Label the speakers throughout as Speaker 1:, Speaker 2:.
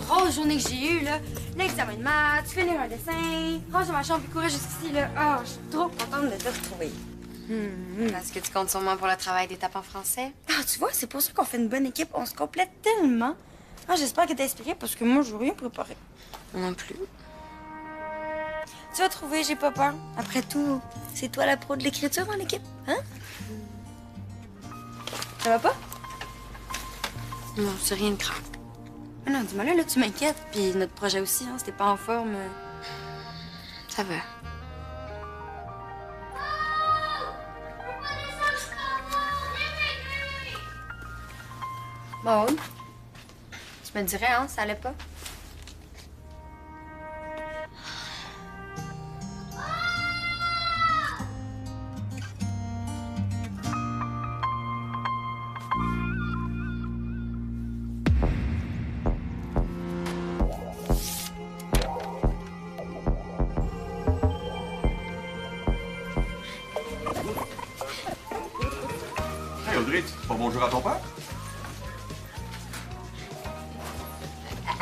Speaker 1: grosse journée que j'ai eue, là. L'examen de maths, finir un dessin, ranger ma chambre et courir jusqu'ici, là. Ah, je suis trop contente de te retrouver.
Speaker 2: Est-ce que tu comptes sur moi pour le travail d'étape en français?
Speaker 1: Ah, tu vois, c'est pour ça qu'on fait une bonne équipe. On se complète tellement. Ah, j'espère que t'es inspirée parce que moi, je veux rien préparer.
Speaker 2: Non plus.
Speaker 1: Tu vas trouver, j'ai pas peur. Après tout, c'est toi la pro de l'écriture dans l'équipe, hein? Ça va pas?
Speaker 2: Non, c'est rien de grave.
Speaker 1: Ah non, dis-moi là, tu m'inquiètes. Puis notre projet aussi, hein, c'était pas en forme.
Speaker 2: Ça va.
Speaker 1: Bon, tu me dirais, hein, ça allait pas?
Speaker 3: Hey Audrey, tu dis pas bonjour à ton père?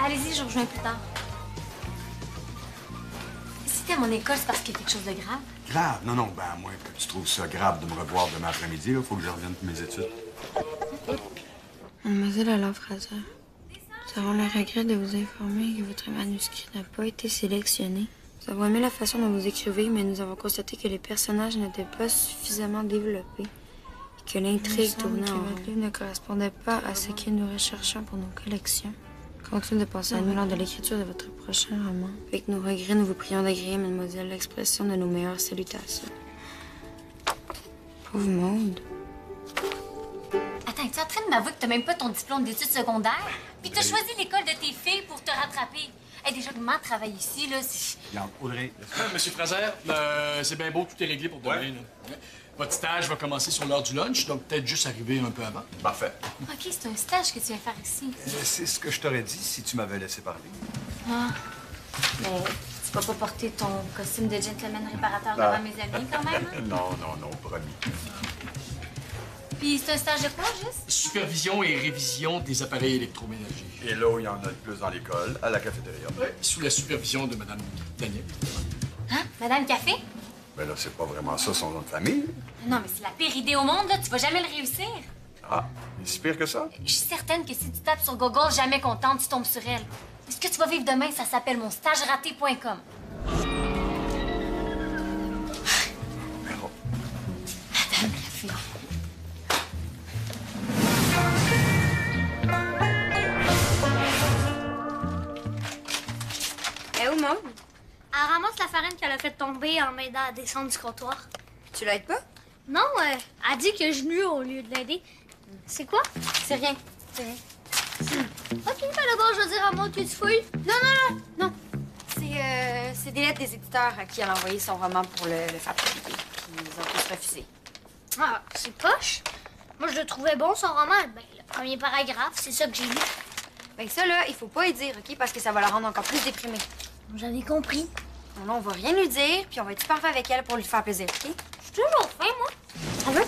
Speaker 4: Allez-y, je vous rejoins plus tard. Si t'es à mon école, c'est parce qu'il y a quelque chose de grave.
Speaker 3: Grave? Non, non, ben à moins que tu trouves ça grave de me revoir demain après-midi, il faut que je revienne pour mes études.
Speaker 1: Mademoiselle Alain Fraser, nous avons le regret de vous informer que votre manuscrit n'a pas été sélectionné. Nous avons aimé la façon dont vous écrivez, mais nous avons constaté que les personnages n'étaient pas suffisamment développés et que l'intrigue tournée en votre livre ne correspondait pas à ce que nous recherchons pour nos collections. Continuez de penser à nous lors de l'écriture de votre prochain roman. Avec nos regrets, nous vous prions d'agréer, mademoiselle, l'expression de nos meilleures salutations. Pauvre Maude.
Speaker 4: Attends, es-tu en train de m'avouer que t'as même pas ton diplôme d'études secondaires? Puis t'as choisi l'école de tes filles pour te rattraper. Hey, déjà, comment travailler ici, là, c'est...
Speaker 3: Regarde, Audrey,
Speaker 5: Monsieur Fraser, c'est bien beau, tout est réglé pour demain.
Speaker 3: Ouais.
Speaker 5: Là. Ouais. Votre stage va commencer sur l'heure du lunch, donc peut-être juste arriver un peu avant.
Speaker 3: parfait.
Speaker 4: OK, c'est un stage que tu viens faire ici.
Speaker 3: C'est ce que je t'aurais dit si tu m'avais laissé parler.
Speaker 4: Ah. Mais tu vas pas porter ton costume de gentleman réparateur
Speaker 3: Ah.
Speaker 4: devant mes amis, quand même, hein?
Speaker 3: Non, non, non, promis.
Speaker 4: Puis c'est un stage de quoi, juste?
Speaker 5: Supervision et révision des appareils électroménagers.
Speaker 3: Et là où il y en a le plus dans l'école, à la cafétéria.
Speaker 5: Sous la supervision de Mme Daniel.
Speaker 4: Hein? Madame Café?
Speaker 3: Ben là, c'est pas vraiment ça son nom de famille.
Speaker 4: Non, mais c'est la pire idée au monde, là. Tu vas jamais le réussir.
Speaker 3: Ah, il est si pire que ça?
Speaker 4: Je suis certaine que si tu tapes sur Google « jamais contente », tu tombes sur elle. Ce que tu vas vivre demain, ça s'appelle monstageraté.com.
Speaker 3: Merde.
Speaker 4: Madame Café.
Speaker 1: Eh où, Maude?
Speaker 6: Elle ramasse la farine qu'elle a fait tomber en m'aidant à descendre du comptoir.
Speaker 1: Tu l'aides pas?
Speaker 6: Non, elle dit que je nuis au lieu de l'aider. C'est quoi?
Speaker 1: C'est rien. C'est rien.
Speaker 6: OK, ben d'abord, je vais dire à moi que tu fouilles.
Speaker 1: Non. C'est des lettres des éditeurs à qui elle a envoyé son roman pour le faire publier. Puis ils ont tous refusé.
Speaker 6: Ah, c'est poche. Moi, je le trouvais bon, son roman. Ben, le premier paragraphe, c'est ça que j'ai lu.
Speaker 1: Ben ça, là, il faut pas y dire, OK? Parce que ça va la rendre encore plus déprimée.
Speaker 6: J'en ai compris.
Speaker 1: Non, là, on va rien lui dire, puis on va être super fin avec elle pour lui faire plaisir, OK?
Speaker 6: Je suis toujours faim, moi.
Speaker 1: On veut?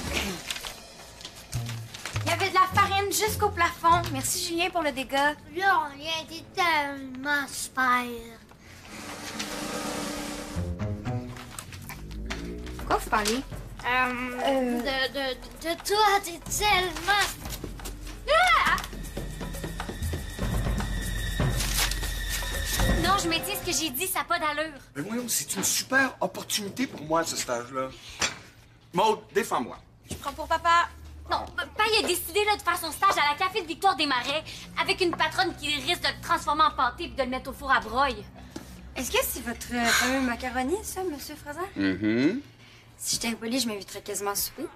Speaker 1: Il y avait de la farine jusqu'au plafond. Merci, Julien, pour le dégât.
Speaker 6: Là, on y a été tellement super.
Speaker 1: Pourquoi vous parlez?
Speaker 6: De toi, t'es tellement...
Speaker 4: Non, je maintiens ce que j'ai dit, ça n'a pas d'allure.
Speaker 3: Mais voyons, c'est une super opportunité pour moi, ce stage-là. Maude, défends-moi.
Speaker 1: Je prends pour papa.
Speaker 4: Non, Papa, il a décidé là, de faire son stage à la Café de Victoire des Marais avec une patronne qui risque de le transformer en pâté et de le mettre au four à broye.
Speaker 1: Est-ce que c'est votre fameux macaroni, ça, Monsieur Fraser? Si j'étais impolie, je m'inviterais quasiment à souper.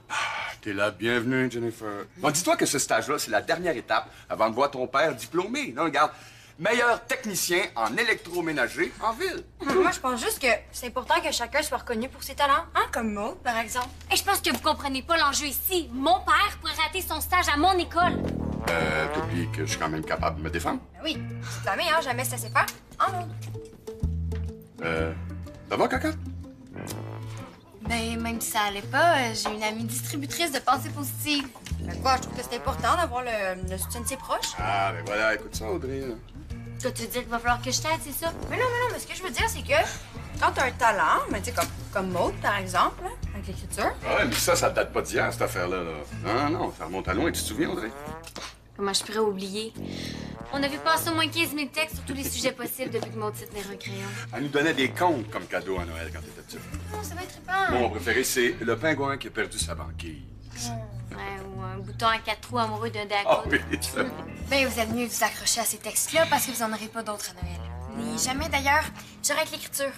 Speaker 3: T'es la bienvenue, Jennifer. Bon, dis-toi que ce stage-là, c'est la dernière étape avant de voir ton père diplômé. Non, regarde, meilleur technicien en électroménager en ville.
Speaker 1: Moi, je pense juste que c'est important que chacun soit reconnu pour ses talents, hein, comme Maud, par exemple.
Speaker 4: Et je pense que vous comprenez pas l'enjeu ici. Mon père pourrait rater son stage à mon école.
Speaker 3: T'oublies que je suis quand même capable de me défendre?
Speaker 1: Ben oui, c'est la hein, jamais se laisser faire. Hein, Maud?
Speaker 3: Ça va, caca?
Speaker 2: Ben, même si ça allait pas, j'ai une amie distributrice de pensées positives.
Speaker 1: Ben quoi, je trouve que c'est important d'avoir le soutien de ses proches.
Speaker 3: Ah, ben voilà, écoute ça, Audrey.
Speaker 4: Tu veux dire qu'il va falloir que je t'aide, c'est ça?
Speaker 2: Mais non, mais ce que je veux dire, c'est que quand t'as un talent, mais tu sais, comme Maud, par exemple, là, avec l'écriture.
Speaker 3: Ah ouais, mais ça date pas d'hier, cette affaire-là. Là. Non, ça remonte à loin. Tu te souviens, Audrey?
Speaker 4: Comment je pourrais oublier? On a vu passer au moins 15 000 textes sur tous les sujets possibles depuis que Maud s'est tenir un crayon.
Speaker 3: Elle nous donnait des contes comme cadeau à Noël quand t'étais petite.
Speaker 2: Non, ça va être trippant.
Speaker 3: Mon préféré, c'est le pingouin qui a perdu sa banquise.
Speaker 4: Ouais, ou un bouton à 4 trous amoureux d'un
Speaker 3: Ah
Speaker 4: dacode.
Speaker 3: oui, ça.
Speaker 2: Ben, vous êtes mieux vous accrocher à ces textes-là parce que vous en aurez pas d'autres à Noël. Ni jamais, d'ailleurs, j'arrête l'écriture.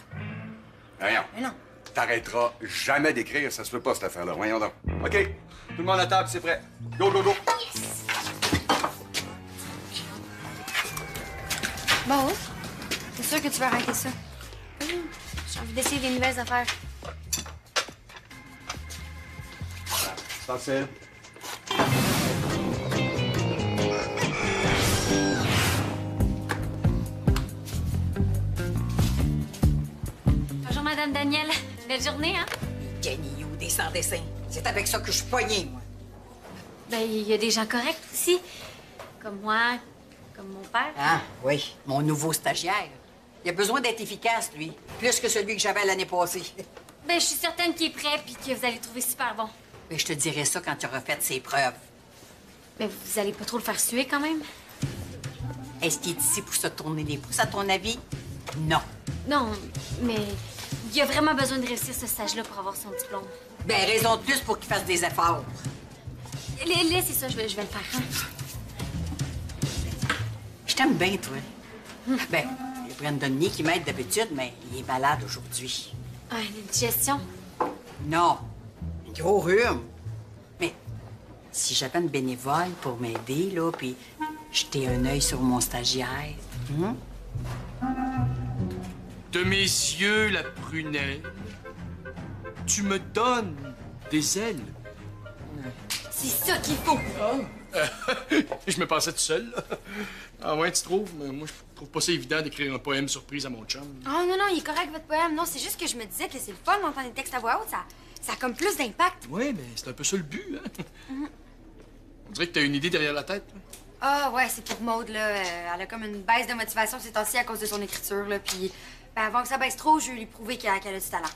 Speaker 3: Rien.
Speaker 2: Mais non.
Speaker 3: T'arrêteras jamais d'écrire, ça se peut pas, cette affaire-là. Voyons donc. OK. Tout le monde à table, c'est prêt. Go, go, go.
Speaker 2: Bon, c'est sûr que tu vas arrêter ça.
Speaker 4: J'ai envie d'essayer des nouvelles affaires.
Speaker 3: Facile.
Speaker 4: Bonjour, Madame Danielle. Belle journée, hein?
Speaker 7: Kenny ou des sans-dessins. C'est avec ça que je suis poignée, moi.
Speaker 4: Ben, il y a des gens corrects aussi. Comme moi, comme mon père.
Speaker 7: Ah, oui, mon nouveau stagiaire. Il a besoin d'être efficace, lui. Plus que celui que j'avais l'année passée.
Speaker 4: Ben, je suis certaine qu'il est prêt puis que vous allez le trouver super bon.
Speaker 7: Mais je te dirai ça quand tu auras fait ses preuves.
Speaker 4: Mais vous allez pas trop le faire suer quand même?
Speaker 7: Est-ce qu'il est ici pour se tourner les pouces, à ton avis? Non.
Speaker 4: Non, mais il a vraiment besoin de réussir ce stage-là pour avoir son diplôme.
Speaker 7: Ben, raison de plus pour qu'il fasse des efforts.
Speaker 4: Là, c'est ça, je vais le faire. Hein?
Speaker 7: Je t'aime bien, toi. Ben, il y a Brandon qui m'aide d'habitude, mais il est malade aujourd'hui.
Speaker 4: Ah, une digestion.
Speaker 7: Non, un gros rhume. Mais si j'avais une bénévole pour m'aider, là, puis jeter un œil sur mon stagiaire,
Speaker 5: De mes yeux, la prunelle, tu me donnes des ailes.
Speaker 4: C'est ça qu'il faut.
Speaker 5: Je me pensais tout seul, là. Ah ouais, tu trouves? Mais moi, je trouve pas ça évident d'écrire un poème surprise à mon chum.
Speaker 2: Oh non, il est correct, votre poème. Non, c'est juste que je me disais que c'est le fun d'entendre des textes à voix haute. Ça a comme plus d'impact.
Speaker 5: Ouais, mais c'est un peu ça le but, hein? On dirait que t'as une idée derrière la tête. Là.
Speaker 2: Ah ouais, c'est pour Maud, là. Elle a comme une baisse de motivation ces temps-ci à cause de son écriture, là. Puis, ben, avant que ça baisse trop, je vais lui prouver qu'elle a du talent.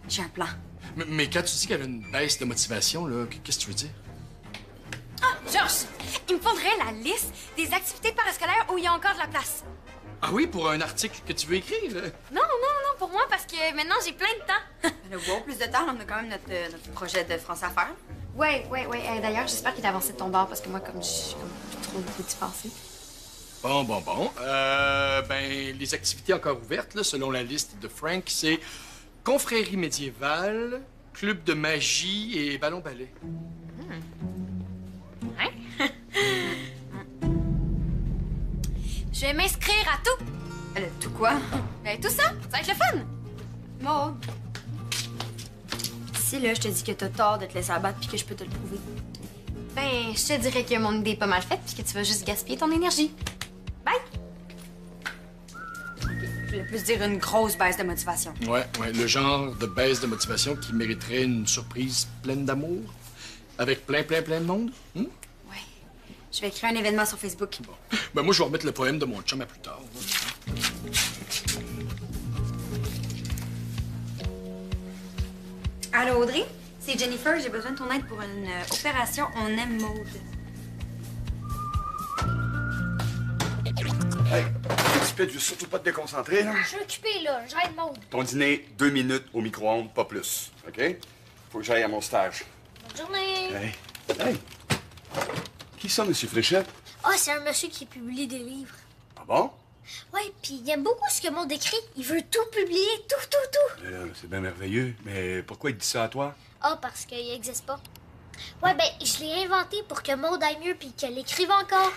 Speaker 2: J'ai un plan.
Speaker 5: Mais quand tu dis qu'elle a une baisse de motivation, là, qu'est-ce que tu veux dire?
Speaker 2: Ah, Georges, il me faudrait la liste des activités parascolaires où il y a encore de la place.
Speaker 5: Ah oui, pour un article que tu veux écrire, là?
Speaker 2: Non, pour moi, parce que maintenant, j'ai plein de temps. Le wow, plus de temps, on a quand même notre projet de France à faire. Ouais. D'ailleurs, j'espère qu'il a avancé de ton bord, parce que moi, comme j'ai plus trop beaucoup d'y penser.
Speaker 5: Bon. Ben, les activités encore ouvertes, là, selon la liste de Frank, c'est confrérie médiévale, club de magie et ballon-ballet.
Speaker 2: Je vais m'inscrire à tout. Tout quoi? Ben, tout ça. Ça va être le fun. Maud. Si, là, je te dis que t'as tort de te laisser abattre puis que je peux te le prouver. Ben, je te dirais que mon idée est pas mal faite puis que tu vas juste gaspiller ton énergie. Bye! Je voulais plus dire une grosse baisse de motivation.
Speaker 5: Ouais, le genre de baisse de motivation qui mériterait une surprise pleine d'amour, avec plein de monde.
Speaker 2: Ouais. Je vais créer un événement sur Facebook.
Speaker 5: Bon. Ben, moi, je vais remettre le poème de mon chum à plus tard.
Speaker 2: Allô, Audrey? C'est Jennifer. J'ai besoin de ton aide pour une opération On aime Maud.
Speaker 3: Hey, petit peu, je veux surtout pas te déconcentrer, là.
Speaker 6: Je suis occupée, là. J'aide Maud.
Speaker 3: Ton dîner, 2 minutes au micro-ondes, pas plus. OK? Faut que j'aille à mon stage.
Speaker 6: Bonne journée.
Speaker 3: Hey! Qui ça, M. Fréchette?
Speaker 6: Ah, c'est un monsieur qui publie des livres.
Speaker 3: Ah bon?
Speaker 6: Ouais, puis il aime beaucoup ce que Maud écrit. Il veut tout publier, tout.
Speaker 3: C'est bien merveilleux, mais pourquoi il dit ça à toi?
Speaker 6: Ah, parce qu'il n'existe pas. Ouais, ben, je l'ai inventé pour que Maud aille mieux puis qu'elle écrive encore.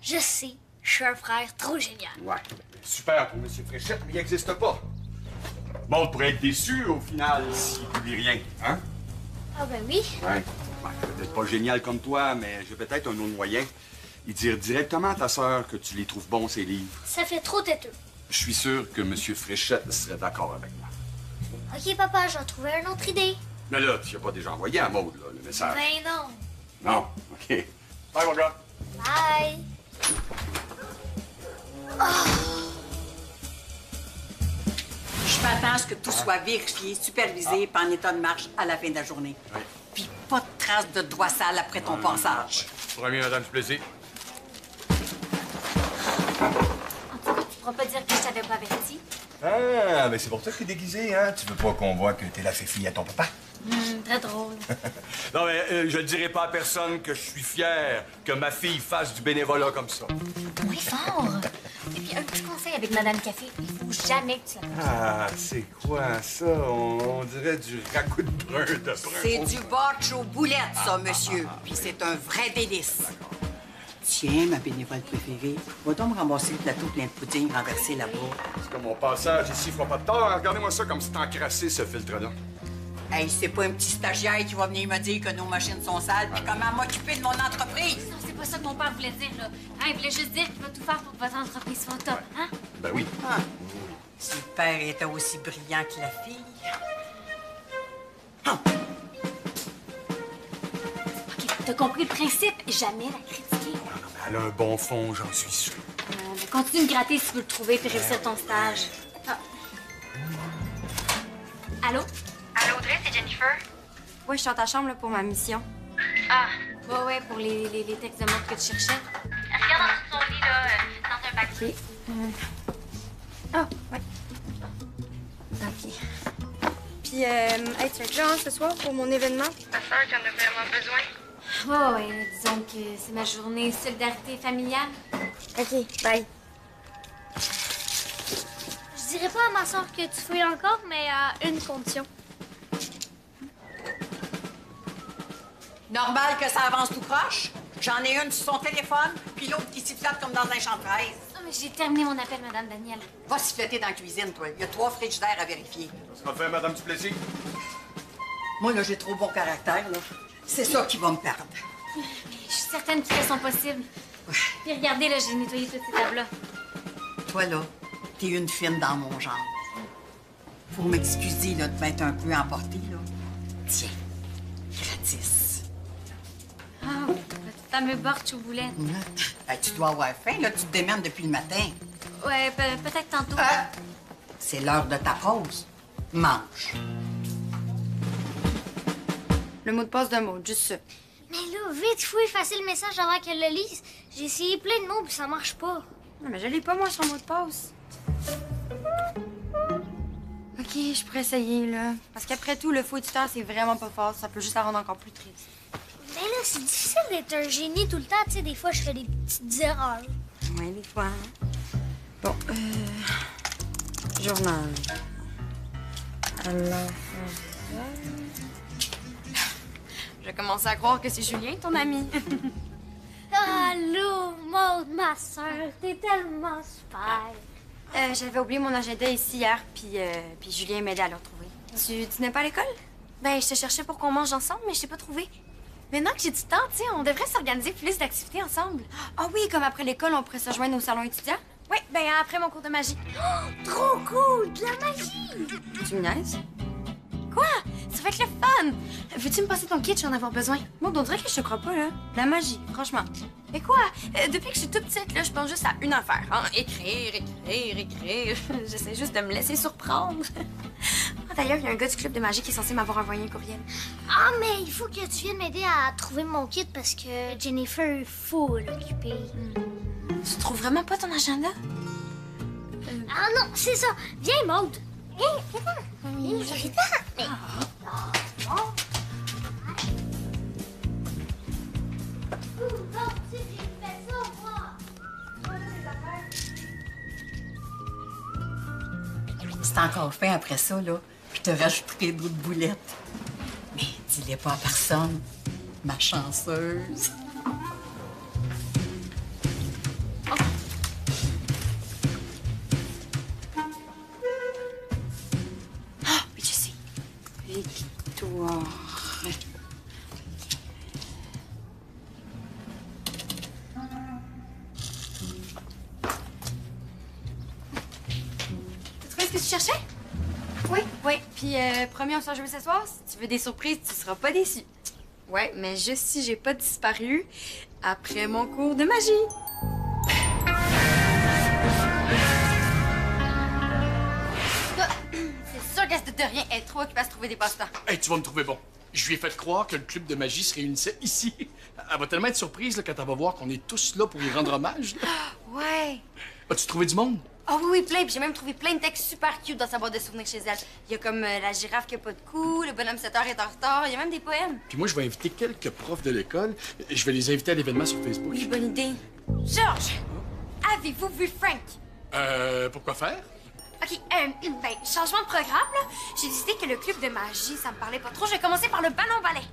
Speaker 6: Je sais, je suis un frère trop génial.
Speaker 3: Ouais, super pour M. Fréchette, mais il n'existe pas. Bon, pourrait être déçu, au final, s'il publie rien, hein?
Speaker 6: Ah, ben oui.
Speaker 3: Ouais, peut-être pas génial comme toi, mais j'ai peut-être un autre moyen. Y dire directement à ta sœur que tu les trouves bons, ces livres.
Speaker 6: Ça fait trop têteux.
Speaker 3: Je suis sûr que M. Fréchette serait d'accord avec moi.
Speaker 6: OK, papa, j'en trouvais une autre idée.
Speaker 3: Mais là, tu n'as pas déjà envoyé à Maud, là, le message.
Speaker 6: Ben non.
Speaker 3: Non, OK. Bye, mon gars.
Speaker 6: Bye.
Speaker 7: important à ce que tout soit vérifié, supervisé, puis en état de marche à la fin de la journée.
Speaker 3: Oui.
Speaker 7: Puis pas de traces de doigts sales après ton passage.
Speaker 3: Promis, madame du plaisir.
Speaker 4: En tout cas, tu pourras pas dire que je t'avais pas averti.
Speaker 8: Ah, mais c'est pour ça que t'es déguisé, hein? Tu veux pas qu'on voit que t'es la fille à ton papa?
Speaker 4: Très drôle.
Speaker 3: Non, mais je ne dirai pas à personne que je suis fier que ma fille fasse du bénévolat comme ça.
Speaker 4: Oui, fort. Et puis, un petit conseil avec Madame Café. Il faut jamais que tu la fasses.
Speaker 3: Ah, c'est quoi ça? On dirait du ragoût de brun de brun.
Speaker 7: C'est du botch aux boulettes, ça, monsieur. Puis c'est un vrai délice. Tiens, ma bénévole préférée, va donc me ramasser le plateau plein de pudding renversé là-bas.
Speaker 3: C'est comme mon passage ici, il fera pas de tort. Regardez-moi ça comme c'est encrassé, ce filtre-là.
Speaker 7: Hey, c'est pas un petit stagiaire qui va venir me dire que nos machines sont sales puis comment m'occuper de mon entreprise.
Speaker 4: Non, c'est pas ça que mon père voulait dire, là. Hein, il voulait juste dire qu'il va tout faire pour que votre entreprise soit au top, hein?
Speaker 3: Ben oui.
Speaker 7: Ah. Si le père était aussi brillant que la fille. Ah.
Speaker 4: OK, t'as compris le principe. Jamais la critiquer.
Speaker 3: Non, mais elle a un bon fond, j'en suis sûr.
Speaker 4: Mais continue de gratter si tu veux le trouver puis réussir ton stage. Ah. Allô?
Speaker 2: Allô, Audrey, c'est Jennifer? Ouais, je suis dans ta chambre là, pour ma mission.
Speaker 4: Ah. Ouais, pour les textes de montre que tu cherchais. Regarde en dessous de ton lit, là, dans un paquet.
Speaker 2: Ah, ouais. OK. Puis, hey, tu es là hein, ce soir pour mon événement? Ta soeur qui en a vraiment besoin.
Speaker 4: Ouais, disons que c'est ma journée solidarité familiale.
Speaker 2: OK, bye.
Speaker 6: Je dirais pas à ma soeur que tu fouilles encore, mais à une condition.
Speaker 7: Normal que ça avance tout croche. J'en ai une sur son téléphone, puis l'autre qui sifflote comme dans un champ de fraises.
Speaker 4: Non, mais j'ai terminé mon appel, Madame Danielle.
Speaker 7: Va siffloter dans la cuisine, toi. Il y a 3 frigidaires à vérifier.
Speaker 3: Ça sera fait, madame du plaisir.
Speaker 7: Moi, là, j'ai trop bon caractère, là. C'est ça qui va me perdre.
Speaker 4: Je suis certaine qu'il fait son possible. Puis regardez, là, j'ai nettoyé toutes ces tables-là.
Speaker 7: Toi, là, t'es une fine dans mon genre. Faut m'excuser, là, de m'être un peu emportée, là. Tiens, gratis.
Speaker 4: Ah, votre fameux bortsch aux boulettes.
Speaker 7: Ben, tu dois avoir faim, là. Tu te démènes depuis le matin.
Speaker 4: Ouais, peut-être tantôt.
Speaker 7: Ah! C'est l'heure de ta pause. Mange.
Speaker 2: Le mot de passe d'un mot, juste ça.
Speaker 6: Mais là, vite, fouille, facile le message avant qu'elle le lise. J'ai essayé plein de mots, puis ça marche pas.
Speaker 2: Non, mais je l'ai pas, moi, son mot de passe. OK, je pourrais essayer, là. Parce qu'après tout, le fouet du temps, c'est vraiment pas fort. Ça peut juste la rendre encore plus triste.
Speaker 6: Mais là, c'est difficile d'être un génie tout le temps. Tu sais, des fois, je fais des petites erreurs.
Speaker 2: Ouais, des fois. Bon, journal. Alors, je commence à croire que c'est Julien, ton ami.
Speaker 6: Allô, Maud, ma soeur, t'es tellement super.
Speaker 2: J'avais oublié mon agenda ici hier, puis Julien m'aidait à le retrouver. Tu dînais pas à l'école? Ben, je te cherchais pour qu'on mange ensemble, mais je t'ai pas trouvé. Maintenant que j'ai du temps, tu sais, on devrait s'organiser plus d'activités ensemble. Ah oui, comme après l'école, on pourrait se rejoindre au salon étudiant. Oui, ben après mon cours de magie.
Speaker 6: Oh, trop cool, de la magie.
Speaker 2: Tu me niaises? Quoi? Ça va être le fun! Veux-tu me passer ton kit? J'en avoir besoin. Moi, on dirait que je te crois pas, là. De la magie, franchement. Mais quoi? Depuis que je suis toute petite, là, je pense juste à une affaire. Hein? Écrire. J'essaie juste de me laisser surprendre. Ah, d'ailleurs, il y a un gars du club de magie qui est censé m'avoir envoyé un courriel.
Speaker 6: Ah, mais il faut que tu viennes m'aider à trouver mon kit parce que Jennifer est full occupée.
Speaker 2: Tu trouves vraiment pas ton agenda?
Speaker 6: Ah non, c'est ça. Viens, Maud. Viens, viens.
Speaker 7: C'est encore fin après ça, là. Je te rajouterai d'autres boulettes. Mais dis-les pas à personne, ma chanceuse.
Speaker 2: Ah, oui, je sais. Victoire. T'as trouvé ce que tu cherchais? Oui. Puis, promis, on se jouer ce soir. Si tu veux des surprises, tu seras pas déçu. Ouais, mais juste si j'ai pas disparu après mon cours de magie.
Speaker 4: C'est
Speaker 2: De rien, elle est trop occupée à se trouver des passe-temps.
Speaker 5: Hey, tu vas me trouver bon. Je lui ai fait croire que le club de magie se réunissait ici. Elle va tellement être surprise là, quand elle va voir qu'on est tous là pour lui rendre hommage. Là.
Speaker 2: Ouais.
Speaker 5: As-tu trouvé du monde?
Speaker 2: Ah oui, plein. Puis j'ai même trouvé plein de textes super cute dans sa boîte de souvenirs chez elle. Il y a comme la girafe qui a pas de cou, le bonhomme 7 heures est en retard. Il y a même des poèmes.
Speaker 5: Puis moi, je vais inviter quelques profs de l'école. Je vais les inviter à l'événement sur Facebook.
Speaker 2: Oui, bonne idée. Georges, avez-vous vu Frank?
Speaker 5: Pourquoi faire?
Speaker 2: OK, ben, changement de programme, là. J'ai décidé que le club de magie, ça me parlait pas trop. Je vais commencer par le ballon-ballet.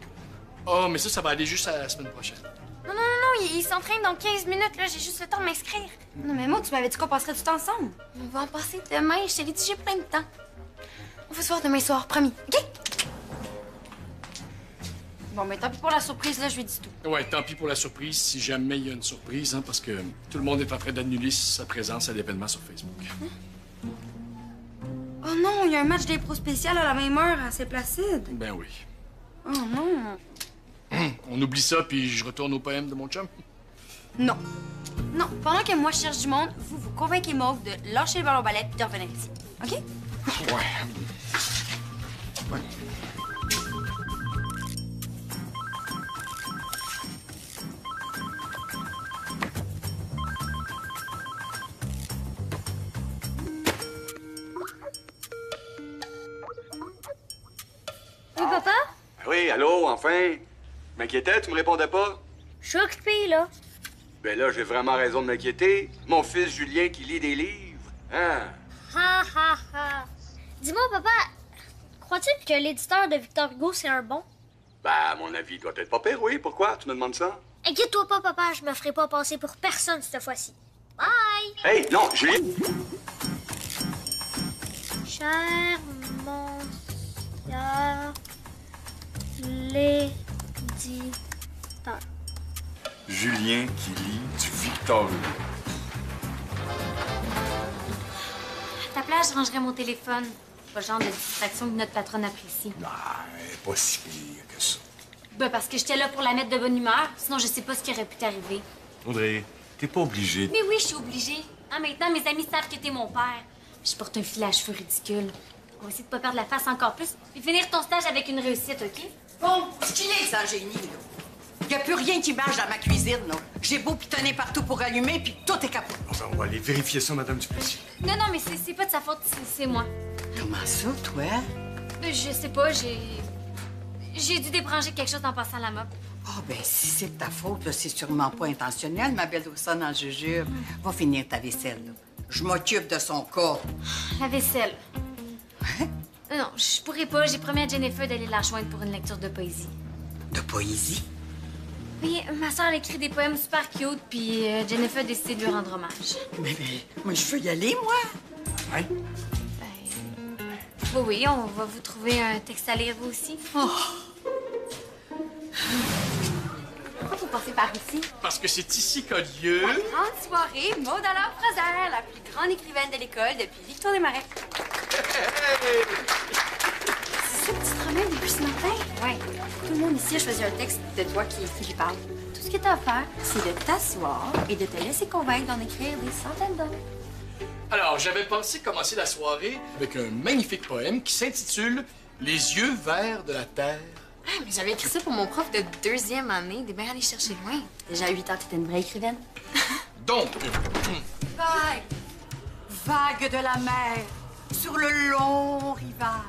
Speaker 5: Oh, mais ça va aller juste à la semaine prochaine.
Speaker 2: Non, il s'entraîne dans 15 minutes, là. J'ai juste le temps de m'inscrire. Non, mais moi, tu m'avais dit qu'on passerait du temps ensemble. On va en passer demain. Je t'avais dit, j'ai plein de temps. On va se voir demain soir, promis. OK? Bon, mais tant pis pour la surprise, là, je lui dis tout.
Speaker 5: Ouais, tant pis pour la surprise, si jamais il y a une surprise, hein, parce que tout le monde est en train d'annuler sa présence à l'événement sur Facebook.
Speaker 2: Oh non, il y a un match d'impro spécial à la même heure à Saint-Placide.
Speaker 5: Ben oui.
Speaker 2: Oh non.
Speaker 5: On oublie ça, puis je retourne au poème de mon chum.
Speaker 2: Non. Non, pendant que moi je cherche du monde, vous convainquez Mauve de lâcher le ballon-ballet puis de revenir ici. OK?
Speaker 5: Ouais.
Speaker 6: Oui, papa?
Speaker 3: Oui, allô, enfin? Je m'inquiétais, tu me répondais pas?
Speaker 6: Je suis occupée, là.
Speaker 3: Ben là, j'ai vraiment raison de m'inquiéter. Mon fils Julien qui lit des livres. Hein?
Speaker 6: Ha, ha, ha. Dis-moi, papa, crois-tu que l'éditeur de Victor Hugo, c'est un bon?
Speaker 3: Ben, à mon avis, il doit être pas pire, oui. Pourquoi? Tu me demandes ça?
Speaker 6: Inquiète-toi pas, papa, je me ferai pas passer pour personne cette fois-ci. Bye!
Speaker 3: Hey, non, Julien!
Speaker 6: Cher monsieur l'éditeur.
Speaker 8: Julien qui lit du Victor Hugo.
Speaker 4: À ta place, je rangerais mon téléphone. C'est pas le genre de distraction que notre patronne apprécie.
Speaker 8: Non, elle est pas si pire que ça.
Speaker 4: Ben, parce que j'étais là pour la mettre de bonne humeur. Sinon, je sais pas ce qui aurait pu t'arriver.
Speaker 8: Audrey, t'es pas obligée de...
Speaker 4: Mais oui, je suis obligée. Hein, maintenant, mes amis savent que t'es mon père. Je porte un filet à cheveux ridicule. On va essayer de pas perdre la face encore plus, puis finir ton stage avec une réussite, OK?
Speaker 7: Bon, ce qu'il est, ça, génie, là. Y a plus rien qui marche dans ma cuisine, là. J'ai beau pitonner partout pour allumer, puis tout est capot.
Speaker 8: Enfin, on va aller vérifier ça, Madame Duplessis.
Speaker 4: Non, mais c'est pas de sa faute, c'est moi.
Speaker 7: Comment ça, toi?
Speaker 4: Je sais pas, j'ai dû débrancher quelque chose en passant la mop.
Speaker 7: Ah, ben, si c'est de ta faute, là, c'est sûrement pas intentionnel, ma belle Wilson en jujube. Va finir ta vaisselle, là. Je m'occupe de son corps.
Speaker 4: La vaisselle.
Speaker 7: Hein?
Speaker 4: Non, je pourrais pas. J'ai promis à Jennifer d'aller la rejoindre pour une lecture de poésie.
Speaker 7: De poésie?
Speaker 4: Oui, ma soeur elle écrit des poèmes super cute, puis Jennifer a décidé de lui rendre hommage.
Speaker 7: Mais moi, je veux y aller, moi.
Speaker 8: Hein?
Speaker 4: Oui, on va vous trouver un texte à lire, vous aussi.
Speaker 7: Oh.
Speaker 2: Pourquoi vous passez par ici?
Speaker 5: Parce que c'est ici qu'a lieu...
Speaker 2: Grande soirée, Maud à la Fraser, la plus grande écrivaine de l'école depuis Victor Desmarais. C'est ça que tu te remets depuis ce matin? Ouais. Tout le monde ici a choisi un texte de toi qui lui parle. Tout ce que tu as à faire, c'est de t'asseoir et de te laisser convaincre d'en écrire des centaines d'autres.
Speaker 5: Alors, j'avais pensé commencer la soirée avec un magnifique poème qui s'intitule « Les yeux verts de la terre ».
Speaker 2: Ah, mais j'avais écrit ça pour mon prof de 2e année. T'es bien allé chercher loin. Déjà à 8 ans, t'étais une vraie écrivaine.
Speaker 5: Donc,
Speaker 7: Vague, vague de la mer sur le long rivage.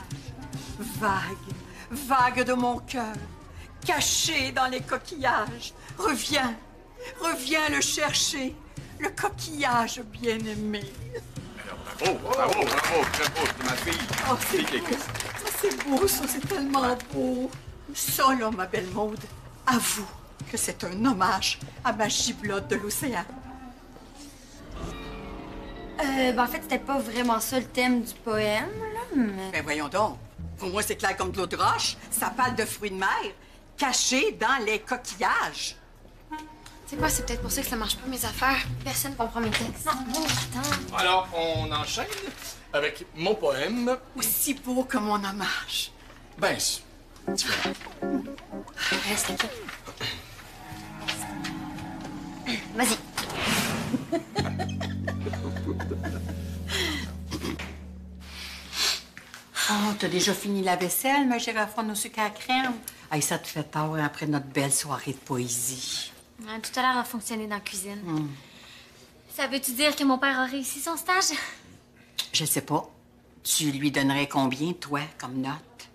Speaker 7: Vague, vague de mon cœur, caché dans les coquillages. Reviens, reviens le chercher, le coquillage bien-aimé.
Speaker 3: Bravo, bravo, bravo, très beau, c'est ma fille.
Speaker 7: Oh, c'est beau, ça, c'est tellement beau. Ça, là, ma belle Maude, avoue que c'est un hommage à ma giblotte de l'océan.
Speaker 2: En fait, c'était pas vraiment ça le thème du poème, là, mais...
Speaker 7: Ben voyons donc. Pour moi, c'est clair comme de l'eau de roche. Ça parle de fruits de mer, cachés dans les coquillages.
Speaker 2: C'est quoi, c'est peut-être pour ça que ça marche pas, mes affaires. Personne comprend mes textes.
Speaker 4: Non, attends.
Speaker 5: alors, on enchaîne avec mon poème.
Speaker 7: Aussi beau que mon hommage.
Speaker 5: Ben, c'est différent.
Speaker 2: Reste là. Vas-y.
Speaker 7: Oh, t'as déjà fini la vaisselle, ma girafone au sucre à crème? Hey, ça te fait tard après notre belle soirée de poésie.
Speaker 4: Ouais, tout à l'heure a fonctionné dans la cuisine. Ça veut-tu dire que mon père a réussi son stage?
Speaker 7: Je sais pas. Tu lui donnerais combien, toi, comme note?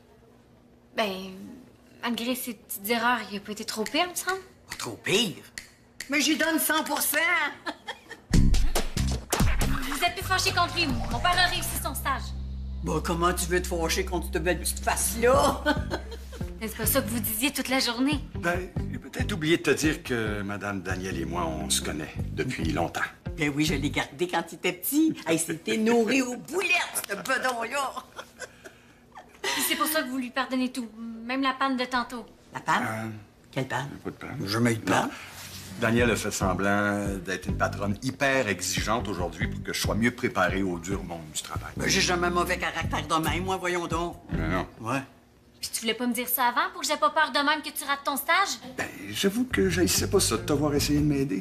Speaker 4: Ben, malgré ses petites erreurs, il a pas été trop pire, me semble.
Speaker 7: Pas trop pire. Mais j'y donne 100
Speaker 4: Vous êtes plus fâchés contre lui. Mon père a réussi son stage.
Speaker 7: Bon, comment tu veux te fâcher contre cette belle petite face-là?
Speaker 4: C'est pas ça que vous disiez toute la journée.
Speaker 3: Ben, j'ai peut-être oublié de te dire que Madame Daniel et moi, on se connaît depuis longtemps.
Speaker 7: Ben oui, je l'ai gardé quand il était petit. Hey, c'était nourri aux boulettes, ce bedon-là.
Speaker 4: Puis c'est pour ça que vous lui pardonnez tout, même la panne de tantôt.
Speaker 7: La panne? Quelle panne?
Speaker 3: Pas de panne.
Speaker 7: J'ai jamais eu de panne.
Speaker 3: Daniel a fait semblant d'être une patronne hyper exigeante aujourd'hui pour que je sois mieux préparé au dur monde du travail.
Speaker 7: Ben, j'ai jamais mauvais caractère de même, moi, voyons donc.
Speaker 3: Mais non.
Speaker 7: Ouais.
Speaker 4: Puis tu voulais pas me dire ça avant pour que j'ai pas peur de même que tu rates ton stage?
Speaker 3: Ben, j'avoue que j'haïssais pas ça de t'avoir essayé de m'aider.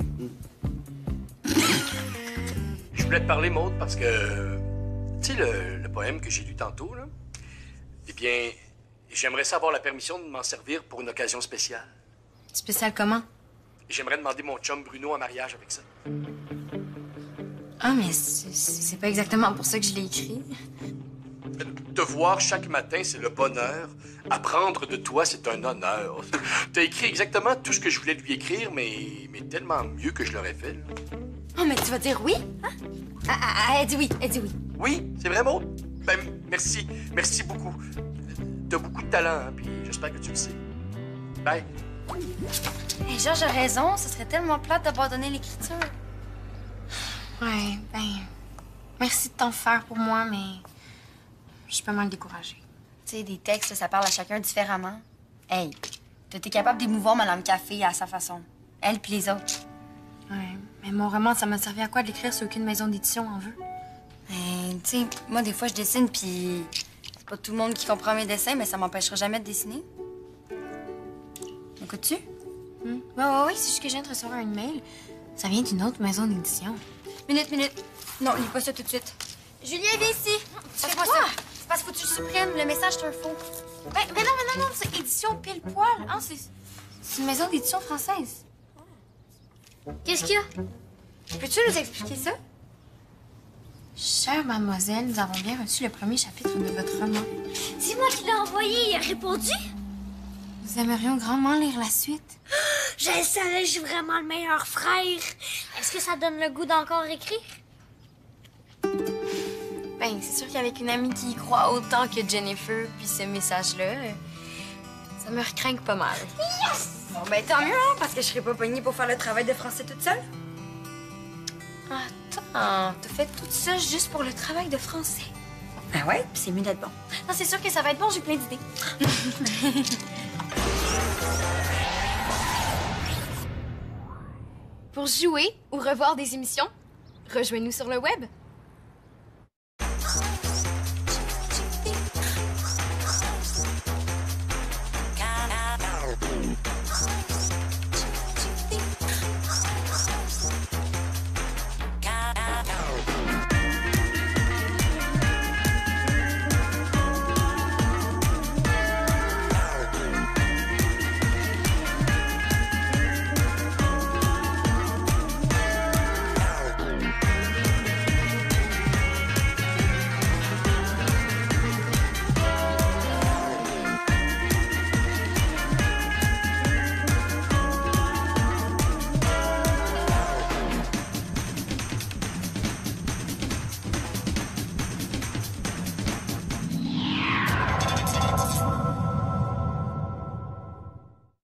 Speaker 5: Je voulais te parler, Maude, parce que... Tu sais, le poème que j'ai lu tantôt, là? Eh bien, j'aimerais savoir la permission de m'en servir pour une occasion spéciale.
Speaker 2: Spécial comment?
Speaker 5: J'aimerais demander mon chum Bruno en mariage avec ça.
Speaker 2: Ah, mais c'est pas exactement pour ça que je l'ai écrit.
Speaker 5: Te voir chaque matin, c'est le bonheur. Apprendre de toi, c'est un honneur. T'as écrit exactement tout ce que je voulais lui écrire, mais tellement mieux que je l'aurais fait. Là.
Speaker 2: Oh, mais tu vas dire oui? Hein? Elle dit oui, elle dit oui.
Speaker 5: Oui, c'est vrai, Maud? Ben, merci. Merci beaucoup. T'as beaucoup de talent, hein, puis j'espère que tu le sais. Bye.
Speaker 2: Hey, Georges a raison, ce serait tellement plate d'abandonner l'écriture. Ouais, ben... Merci de t'en faire pour moi, mais... Je suis pas mal découragée.
Speaker 9: Tu sais, des textes, ça parle à chacun différemment. Hey, t'es capable d'émouvoir Madame Café à sa façon. Elle puis les autres.
Speaker 2: Ouais, mais mon roman, ça m'a servi à quoi de l'écrire si aucune maison d'édition en veut?
Speaker 9: Tu sais, moi, des fois, je dessine, puis c'est pas tout le monde qui comprend mes dessins, mais ça m'empêchera jamais de dessiner. Écoutes-tu?
Speaker 2: Ouais, c'est juste que je viens de recevoir un mail. Ça vient d'une autre maison d'édition.
Speaker 9: Minute. Non, lis pas ça tout de suite. Julien, viens ici. Passe-moi ça. C'est parce qu'il faut que tu le supprimes. Le message, c'est un faux.
Speaker 2: Mais non, c'est édition pile poil. Hein, c'est une maison d'édition française.
Speaker 4: Qu'est-ce qu'il y a?
Speaker 2: Peux-tu nous expliquer ça? Chère mademoiselle, nous avons bien reçu le premier chapitre de votre roman.
Speaker 6: C'est moi qui l'ai envoyé. Il a répondu.
Speaker 2: Nous aimerions grandement lire la suite.
Speaker 6: Je le savais, je suis vraiment le meilleur frère. Est-ce que ça donne le goût d'encore écrire?
Speaker 2: Ben, c'est sûr qu'avec une amie qui y croit autant que Jennifer, puis ce message-là, ça me recrinque pas mal.
Speaker 9: Yes! Bon, ben tant mieux, hein, parce que je serais pas pognée pour faire le travail de français toute seule.
Speaker 2: Attends, t'as fait tout ça juste pour le travail de français?
Speaker 9: Ben ouais, puis c'est mieux d'être bon.
Speaker 2: Non, c'est sûr que ça va être bon, j'ai plein d'idées.
Speaker 10: Pour jouer ou revoir des émissions, rejoignez-nous sur le web